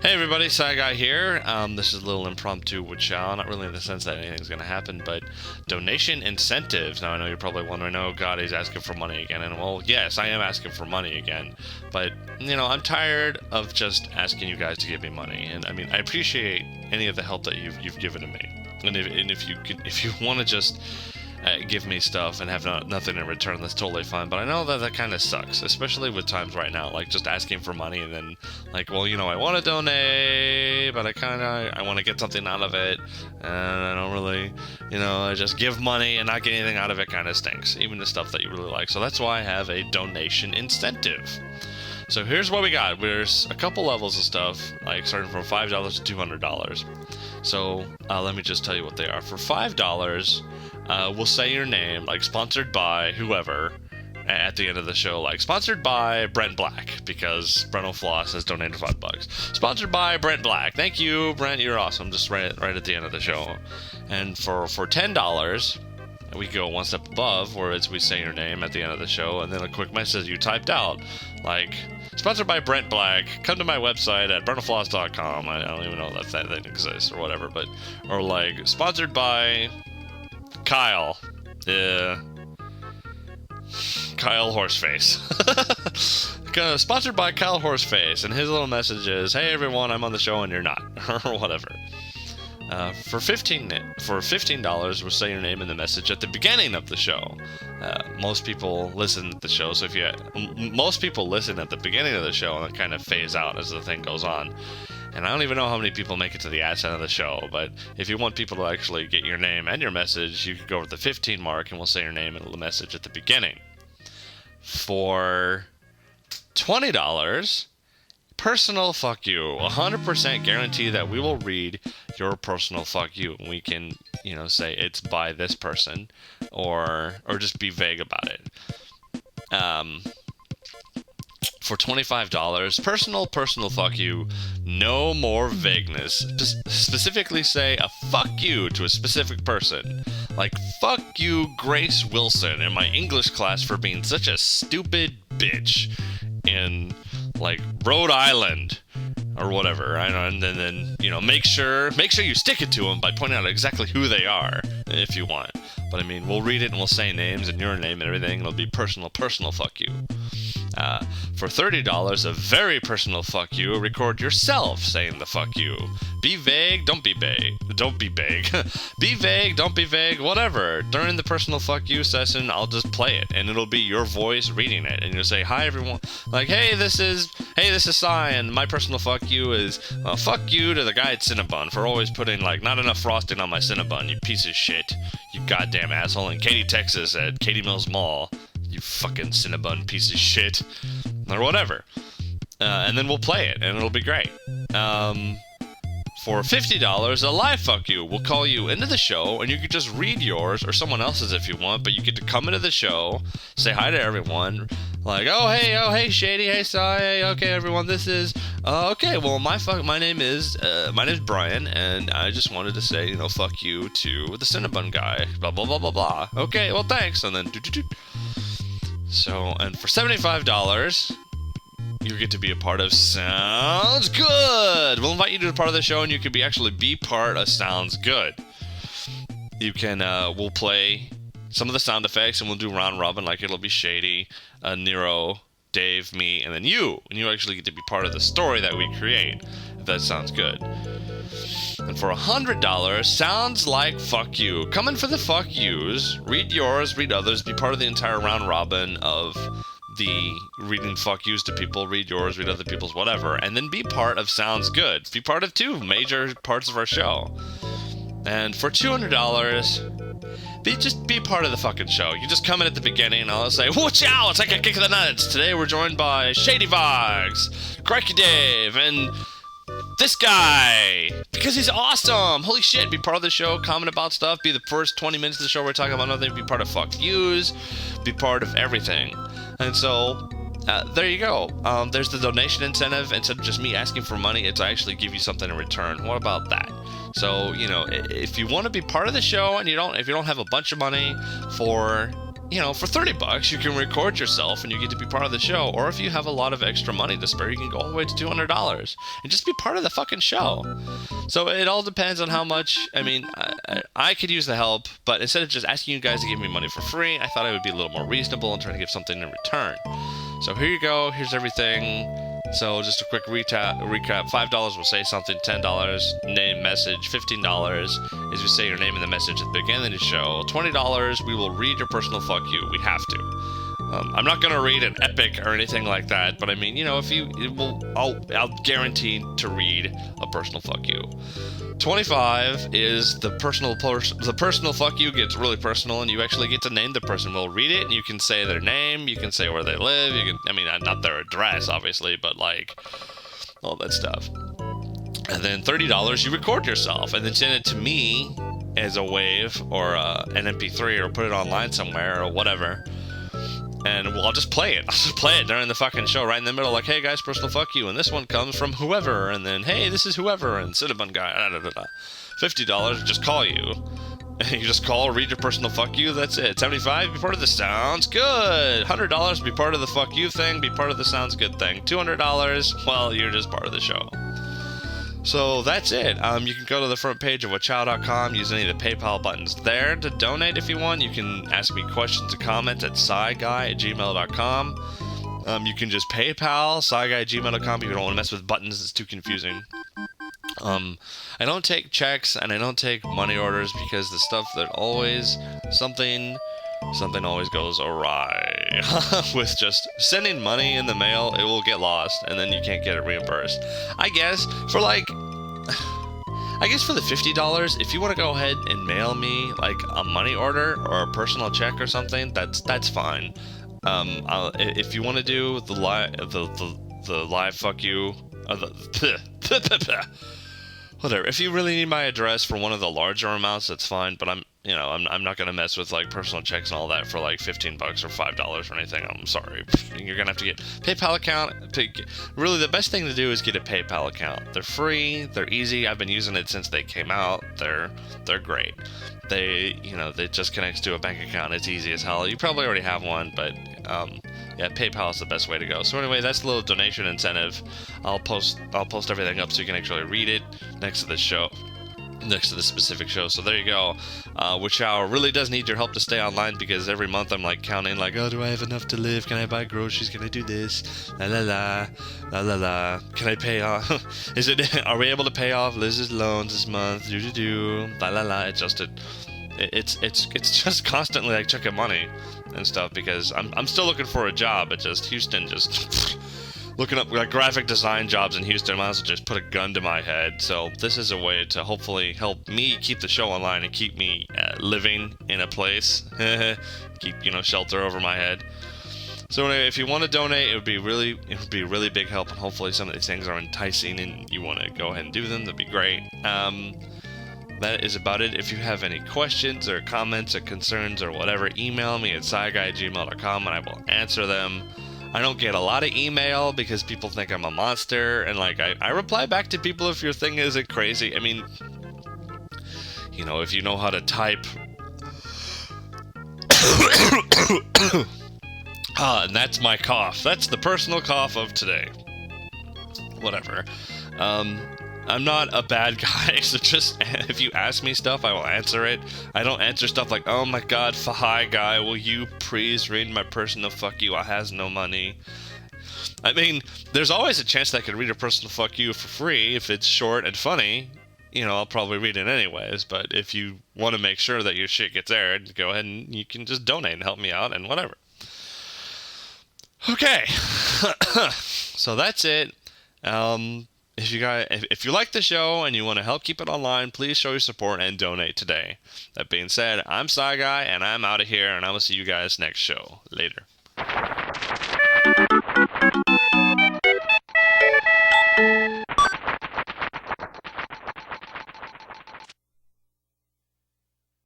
Hey everybody, Sci Guy here. This is a little impromptu whachow, not really in the sense that anything's going to happen, but donation incentives. Now I know you're probably wondering, oh god, he's asking for money again. And well, yes, I am asking for money again, but I'm tired of just asking you guys to give me money. And I mean, I appreciate any of the help that you've given to me. And if you want to just give me stuff and have nothing in return, that's totally fine. But I know that kind of sucks, especially with times right now, like just asking for money and then like, well, I want to donate, but I want to get something out of it, and I don't really, I just give money and not get anything out of it kind of stinks, even the stuff that you really like. So that's why I have a donation incentive. So here's what we got. There's a couple levels of stuff, like starting from $5 to $200. So let me just tell you what they are. For $5, we'll say your name, like sponsored by whoever, at the end of the show, like sponsored by Brent Black, because Brent O'Floss has donated $5. Sponsored by Brent Black. Thank you, Brent. You're awesome. Just right at the end of the show. And for $10, we go one step above, where we say your name at the end of the show, and then a quick message you typed out, like sponsored by Brent Black. Come to my website at brentofloss.com. I don't even know if that thing exists or whatever, or like sponsored by Kyle. Kyle Horseface. Sponsored by Kyle Horseface, and his little message is, hey everyone, I'm on the show and you're not, or whatever. For $15, we'll say your name in the message at the beginning of the show. Most people listen to the show, so most people listen at the beginning of the show and then kind of phase out as the thing goes on. And I don't even know how many people make it to the end of the show, but if you want people to actually get your name and your message, you can go over the 15 mark and we'll say your name and the message at the beginning. For $20, personal fuck you. 100% guarantee that we will read your personal fuck you. And we can, say it's by this person or just be vague about it. For $25, personal fuck you, no more vagueness. Specifically say a fuck you to a specific person. Like, fuck you, Grace Wilson, in my English class for being such a stupid bitch in, like, Rhode Island. Or whatever, and then make sure you stick it to them by pointing out exactly who they are, if you want. But I mean, we'll read it and we'll say names and your name and everything. It'll be personal fuck you. For $30, a very personal fuck you. Record yourself saying the fuck you. Be vague, don't be vague. Don't be vague. Be vague, don't be vague. Whatever. During the personal fuck you session, I'll just play it, and it'll be your voice reading it, and you'll say, "Hi everyone." Like, "Hey, this is Cy, and my personal fuck you is fuck you to the guy at Cinnabon for always putting like not enough frosting on my Cinnabon. You piece of shit. You goddamn asshole." In Katy, Texas, at Katy Mills Mall. You fucking Cinnabon piece of shit. Or whatever. And then we'll play it, and it'll be great. For $50, a live fuck you. We'll call you into the show, and you can just read yours or someone else's if you want, but you get to come into the show, say hi to everyone, like, oh hey Shady, hey Sai, okay everyone, this is, okay, well my name is Brian, and I just wanted to say, fuck you to the Cinnabon guy, blah blah blah blah blah. Okay, well thanks, and then do. So, and for $75, you get to be a part of Sounds Good. We'll invite you to be part of the show, and you can actually be part of Sounds Good. You can, we'll play some of the sound effects, and we'll do round robin, like it'll be Shady, Nero, Dave, me, and then you. And you actually get to be part of the story that we create, if that sounds good. And for $100, sounds like fuck you. Come in for the fuck yous, read yours, read others, be part of the entire round robin of the reading fuck yous to people, read yours, read other people's, whatever, and then be part of Sounds Good. Be part of 2 major parts of our show. And for $200, be part of the fucking show. You just come in at the beginning and I'll say, whachow, it's like a kick of the nuts. Today we're joined by Shady Vogs, Crikey Dave, and this guy, because he's awesome. Holy shit, be part of the show, comment about stuff, be the first 20 minutes of the show we're talking about nothing, be part of fuck yous, be part of everything. And so, there you go. There's the donation incentive. Instead of just me asking for money, it's I actually give you something in return. What about that? So, if you want to be part of the show and if you don't have a bunch of money for for $30, you can record yourself and you get to be part of the show. Or if you have a lot of extra money to spare, you can go all the way to $200 and just be part of the fucking show. So it all depends on how much. I mean, I could use the help, but instead of just asking you guys to give me money for free, I thought I would be a little more reasonable and try to give something in return. So here you go. Here's everything. So just a quick recap. $5 will say something. $10 name, message. $15 is you say your name in the message at the beginning of the show. $20 we will read your personal fuck you. We have to. I'm not gonna read an epic or anything like that, but I mean, I'll guarantee to read a personal fuck you. 25 is the personal fuck you gets really personal, and you actually get to name the person. We'll read it, and you can say their name, you can say where they live, not their address, obviously, but like all that stuff. And then $30 you record yourself, and then send it to me as a wave or an MP3, or put it online somewhere or whatever. And I'll just play it. I'll just play it during the fucking show, right in the middle, like, hey guys, personal fuck you, and this one comes from whoever, and then, hey, this is whoever, and Cinnamon guy, $50, just call you. You just call, read your personal fuck you, that's it. $75, be part of the sounds good. $100, be part of the fuck you thing, be part of the sounds good thing. $200, well, you're just part of the show. So that's it. You can go to the front page of whachow.com, use any of the PayPal buttons there to donate if you want. You can ask me questions and comments at sciguy@gmail.com. You can just PayPal, sciguy@gmail.com if you don't want to mess with buttons, it's too confusing. I don't take checks and I don't take money orders because the stuff that always, something always goes awry. With just sending money in the mail, it will get lost and then you can't get it reimbursed. I guess for the $50, if you want to go ahead and mail me like a money order or a personal check or something, that's fine. If you want to do the live fuck you, whatever. If you really need my address for one of the larger amounts, that's fine. But I'm not gonna mess with like personal checks and all that for like $15 or $5 or anything. I'm sorry. You're gonna have to get PayPal account. Really, the best thing to do is get a PayPal account. They're free. They're easy. I've been using it since they came out. They're great. They just connects to a bank account. It's easy as hell. You probably already have one, but yeah, PayPal is the best way to go. So anyway, that's a little donation incentive. I'll post everything up so you can actually read it next to the show, next to the specific show. So there you go. whachow really does need your help to stay online, because every month I'm like counting, like, oh, do I have enough to live? Can I buy groceries? Can I do this? La la la, la la la. Can I pay off? Are we able to pay off Liz's loans this month? Do la la la. It's just constantly like checking money and stuff, because I'm still looking for a job. It's just Houston, just looking up like graphic design jobs in Houston. I might as well just put a gun to my head. So this is a way to hopefully help me keep the show online and keep me living in a place. Keep shelter over my head. So anyway, if you want to donate, it would be really big help, and hopefully some of these things are enticing and you want to go ahead and do them. That'd be great. That is about it. If you have any questions or comments or concerns or whatever, email me at sciguy@gmail.com and I will answer them. I don't get a lot of email because people think I'm a monster, and like I reply back to people if your thing isn't crazy. I mean, if you know how to type. And that's my cough. That's the personal cough of today. Whatever. I'm not a bad guy, so just if you ask me stuff, I will answer it. I don't answer stuff like, oh my god, hi guy, will you please read my personal fuck you? I has no money. I mean, there's always a chance that I could read a personal fuck you for free if it's short and funny. I'll probably read it anyways, but if you want to make sure that your shit gets aired, go ahead and you can just donate and help me out and whatever. Okay. So that's it. If you like the show and you want to help keep it online, please show your support and donate today. That being said, I'm Sci Guy and I'm out of here, and I will see you guys next show. Later.